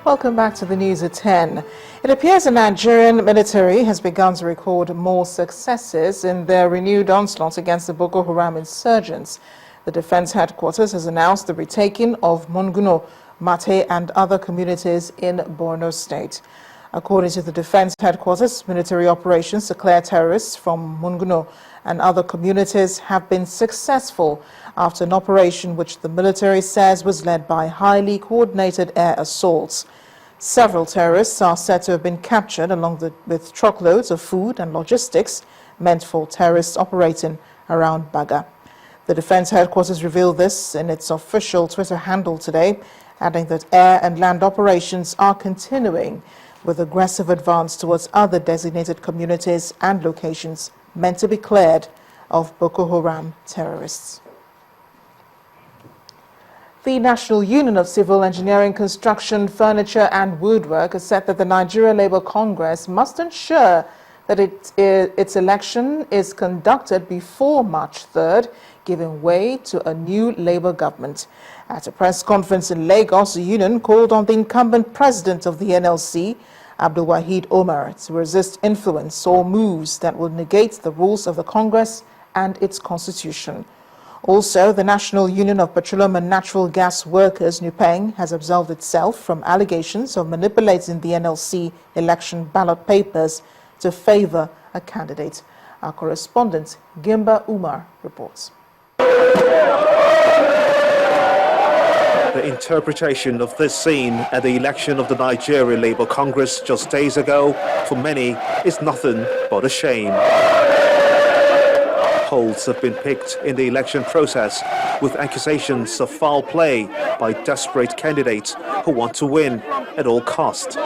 Welcome back to the news at 10. It appears the Nigerian military has begun to record more successes in their renewed onslaught against the Boko Haram insurgents. The defense headquarters has announced the retaking of Monguno, Mate and other communities in Borno State. According to the defense headquarters, military operations to clear terrorists from Monguno and other communities have been successful after an operation which the military says was led by highly coordinated air assaults. Several terrorists are said to have been captured with truckloads of food and logistics meant for terrorists operating around Baga. The defense headquarters revealed this in its official Twitter handle today, adding that air and land operations are continuing with aggressive advance towards other designated communities and locations meant to be cleared of Boko Haram terrorists. The National Union of Civil Engineering, Construction, Furniture and Woodwork has said that the Nigeria Labour Congress must ensure that its election is conducted before March 3rd, giving way to a new Labour government. At a press conference in Lagos, the union called on the incumbent president of the NLC, Abdul Wahid Omar, to resist influence or moves that will negate the rules of the Congress and its constitution. Also, the National Union of Petroleum and Natural Gas Workers, NUPENG, has absolved itself from allegations of manipulating the NLC election ballot papers to favor a candidate. Our correspondent, Gimba Umar, reports. The interpretation of this scene at the election of the Nigeria Labour Congress just days ago, for many, is nothing but a shame. Holes have been picked in the election process with accusations of foul play by desperate candidates who want to win at all cost.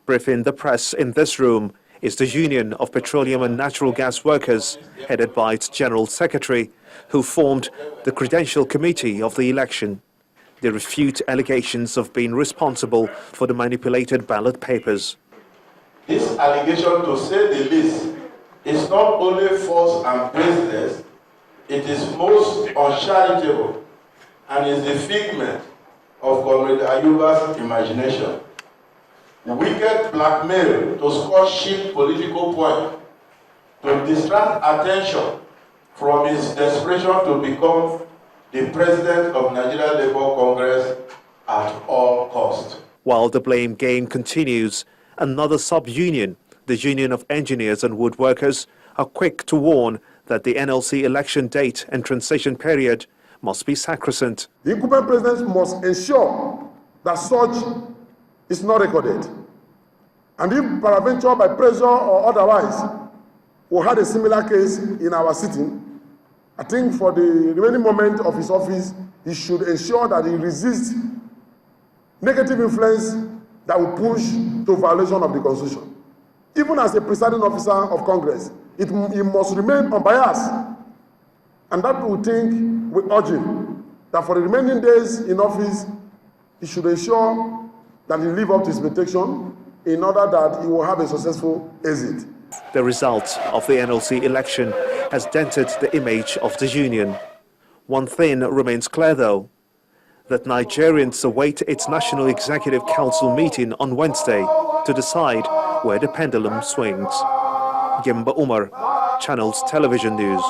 Briefing the press in this room is the Union of Petroleum and Natural Gas Workers, headed by its General Secretary, who formed the Credential Committee of the election. They refute allegations of being responsible for the manipulated ballot papers. This allegation, to say the least, is not only false and baseless, it is most uncharitable and is the figment of Comrade Ayuba's imagination. The wicked blackmail to score cheap political points, to distract attention from his desperation to become the president of Nigeria Labour Congress at all cost. While the blame game continues, another sub-union, the Union of Engineers and Woodworkers, are quick to warn that the NLC election date and transition period must be sacrosanct. The incumbent president must ensure that such is not recorded. And if peradventure by pressure or otherwise, we had a similar case in our sitting, I think for the remaining moment of his office, he should ensure that he resists negative influence that will push to violation of the Constitution. Even as a presiding officer of Congress, he must remain unbiased. And that we think, we urge him, that for the remaining days in office, he should ensure that he live up to his protection in order that he will have a successful exit. The result of the NLC election has dented the image of the union. One thing remains clear, though, that Nigerians await its National Executive Council meeting on Wednesday to decide where the pendulum swings. Gimba Umar, Channels Television News.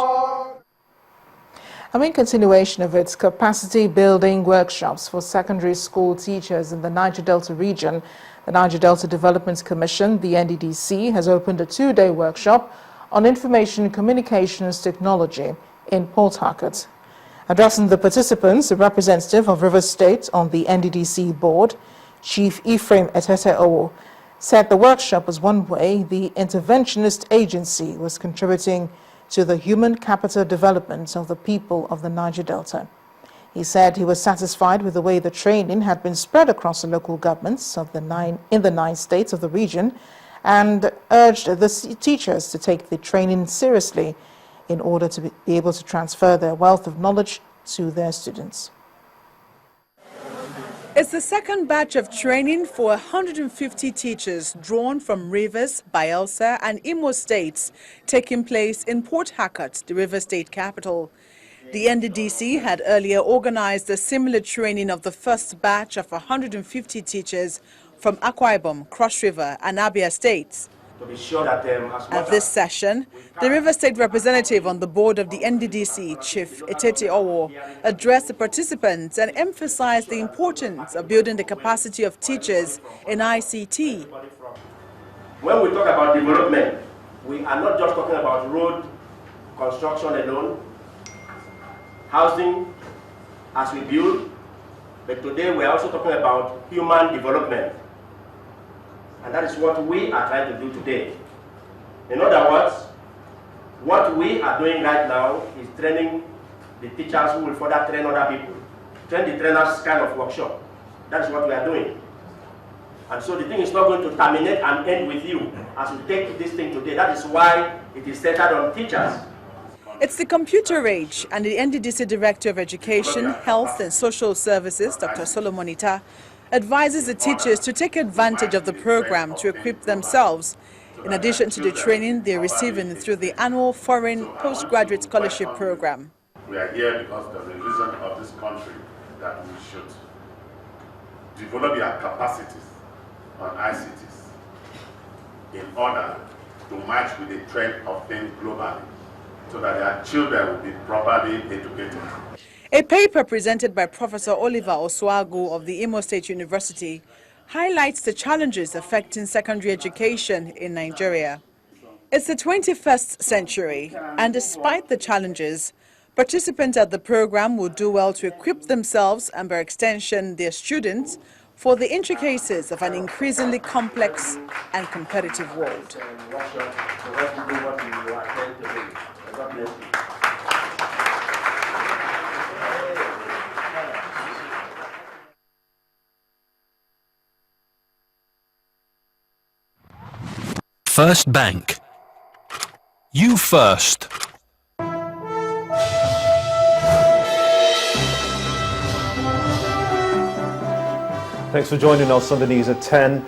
In continuation of its capacity building workshops for secondary school teachers in the Niger Delta region, the Niger Delta Development Commission, the NDDC, has opened a 2-day workshop on information communications technology in Port Harcourt. Addressing the participants, a representative of Rivers State on the NDDC board, Chief Ephraim Etete Owo, said the workshop was one way the interventionist agency was contributing to the human capital development of the people of the Niger Delta. He said he was satisfied with the way the training had been spread across the local governments of the 9 states of the region, and urged the teachers to take the training seriously in order to be able to transfer their wealth of knowledge to their students. It's the second batch of training for 150 teachers drawn from Rivers, Bayelsa and Imo states, taking place in Port Harcourt, the River State capital. The NDDC had earlier organized a similar training of the first batch of 150 teachers from Akwa Ibom, Cross River and Abia states. To be sure that At this session, the River State representative on the board of the NDDC, Chief Pt.3, addressed the participants and emphasized the importance of building the capacity of teachers in ICT. When we talk about development, we are not just talking about road construction alone, housing as we build, but today we are also talking about human development. And that is what we are trying to do today. In other words, what we are doing right now is training the teachers who will further train other people. Train the trainers kind of workshop. That is what we are doing. And so the thing is not going to terminate and end with you as we take this thing today. That is why it is centered on teachers. It's the computer age, and the NDDC Director of Education, Health and Social Services, Dr. Solomon Ita, advises the teachers to take advantage of the program to equip themselves, in addition to the training they're receiving through the annual Foreign Postgraduate Scholarship Program. We are here because there's a reason of this country that we should develop their capacities on ICTs in order to match with the trend of things globally, so that their children will be properly educated. A paper presented by Professor Oliver Oswago of the Imo State University highlights the challenges affecting secondary education in Nigeria. It's the 21st century, and despite the challenges, participants at the program will do well to equip themselves and by extension their students for the intricacies of an increasingly complex and competitive world. First Bank. You first. Thanks for joining us on the news at 10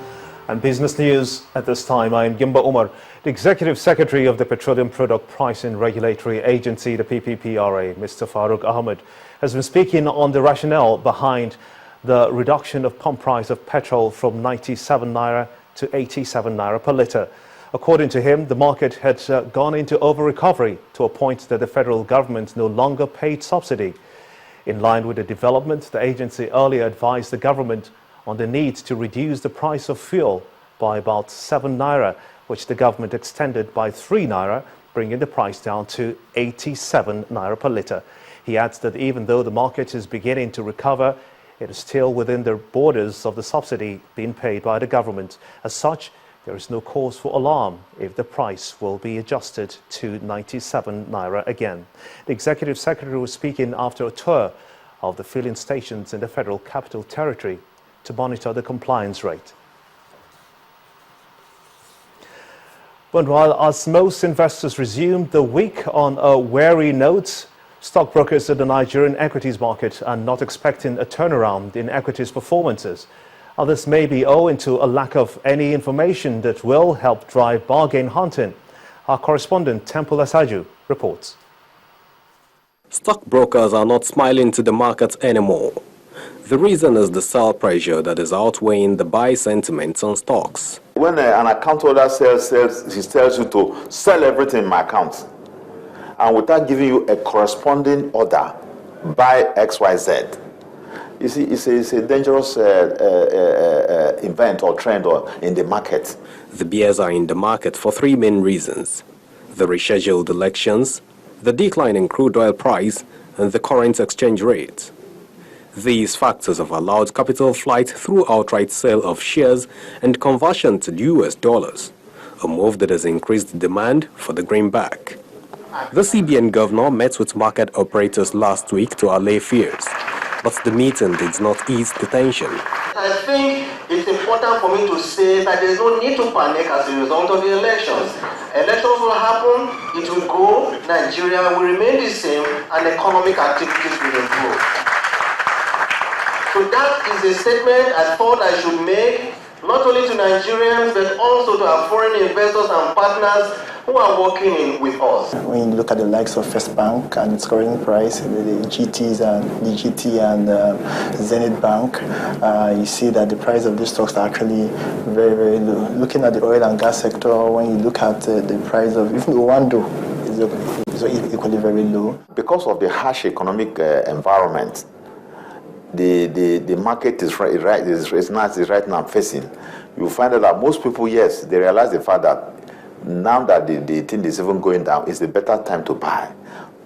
and business news at this time. I am Gimba Umar, the Executive Secretary of the Petroleum Product Pricing Regulatory Agency, the Pp.3. Mr. Farooq Ahmed has been speaking on the rationale behind the reduction of pump price of petrol from 97 naira to 87 naira per litre. According to him, the market had gone into over-recovery to a point that the federal government no longer paid subsidy. In line with the development, the agency earlier advised the government on the need to reduce the price of fuel by about 7 naira, which the government extended by 3 naira, bringing the price down to 87 naira per litre. He adds that even though the market is beginning to recover, it is still within the borders of the subsidy being paid by the government. As such, there is no cause for alarm if the price will be adjusted to 97 naira again. The Executive Secretary was speaking after a tour of the filling stations in the Federal Capital Territory to monitor the compliance rate. But while as most investors resumed the week on a wary note, stockbrokers at the Nigerian equities market are not expecting a turnaround in equities performances. This may be owing to a lack of any information that will help drive bargain hunting. Our correspondent Temple Asaju reports. Stockbrokers are not smiling to the markets anymore. The reason is the sell pressure that is outweighing the buy sentiments on stocks. When an account holder sells, he tells you to sell everything in my account, and without giving you a corresponding order, buy XYZ. You see, it's a dangerous event or trend in the market. The bears are in the market for three main reasons: the rescheduled elections, the decline in crude oil price, and the current exchange rate. These factors have allowed capital flight through outright sale of shares and conversion to US dollars, a move that has increased demand for the greenback. The CBN governor met with market operators last week to allay fears, but the meeting did not ease the tension. I think it's important for me to say that there's no need to panic as a result of the elections. Elections will happen, it will go, Nigeria will remain the same, and economic activities will improve. So that is a statement I thought I should make, not only to Nigerians, but also to our foreign investors and partners who are working with us. When you look at the likes of First Bank and its current price, the GTs and the GT and Zenith Bank, you see that the price of these stocks are actually very, very low. Looking at the oil and gas sector, when you look at the price of even Wando, is equally very low. Because of the harsh economic environment, the market is right now facing. You find out that most people, yes, they realize the fact that now that the thing is even going down, it's a better time to buy,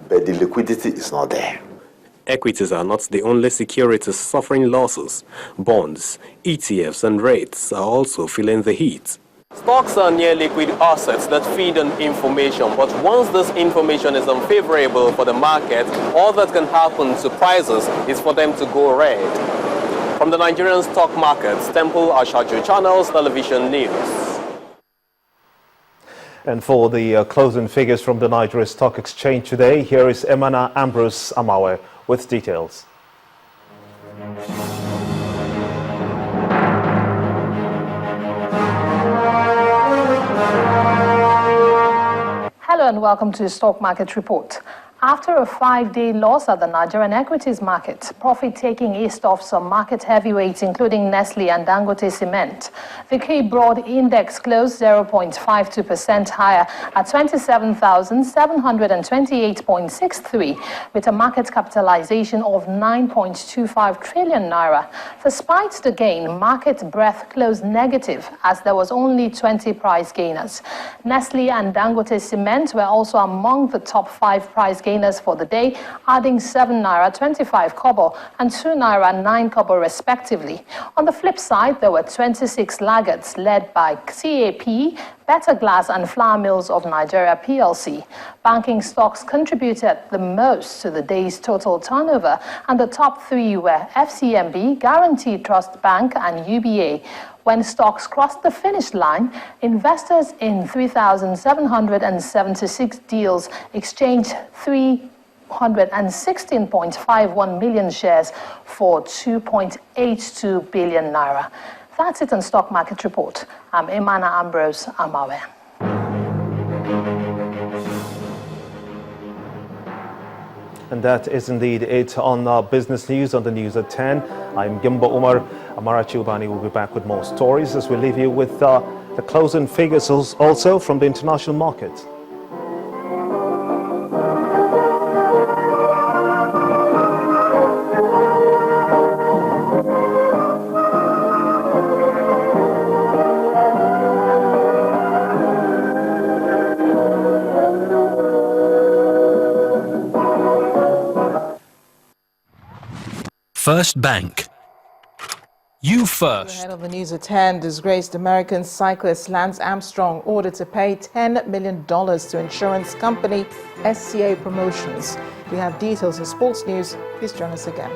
but the liquidity is not there. Equities are not the only securities suffering losses. Bonds, ETFs and rates are also feeling the heat. Stocks are near liquid assets that feed on information, but once this information is unfavorable for the market, all that can happen to prices is for them to go red. From the Nigerian stock markets, Temple Ashaju Channels Television News. And for the closing figures from the Nigeria Stock Exchange today, here is Emana Ambrose Amawe with details. Hello and welcome to the Stock Market Report. After a 5-day loss at the Nigerian equities market, profit-taking eased off some market heavyweights including Nestle and Dangote Cement. The key broad index closed 0.52% higher at 27,728.63 with a market capitalization of 9.25 trillion naira. Despite the gain, market breadth closed negative as there was only 20 price gainers. Nestle and Dangote Cement were also among the top 5 price gainers for the day, adding 7 naira 25 kobo and 2 naira 9 kobo respectively. On the flip side, there were 26 laggards led by CAP, Better Glass and Flour Mills of Nigeria PLC. Banking stocks contributed the most to the day's total turnover, and the top 3 were FCMB, Guaranteed Trust Bank and UBA. When stocks crossed the finish line, investors in 3,776 deals exchanged 316.51 million shares for 2.82 billion naira. That's it on Stock Market Report. I'm Emana Ambrose Amawe. And that is indeed it on Business News on the News at 10. I'm Gimba Umar. Amara Chubani will be back with more stories as we leave you with the closing figures also from the international market. First Bank. You first. Ahead of the News at 10, disgraced American cyclist Lance Armstrong ordered to pay $10 million to insurance company SCA Promotions. We have details in sports news. Please join us again.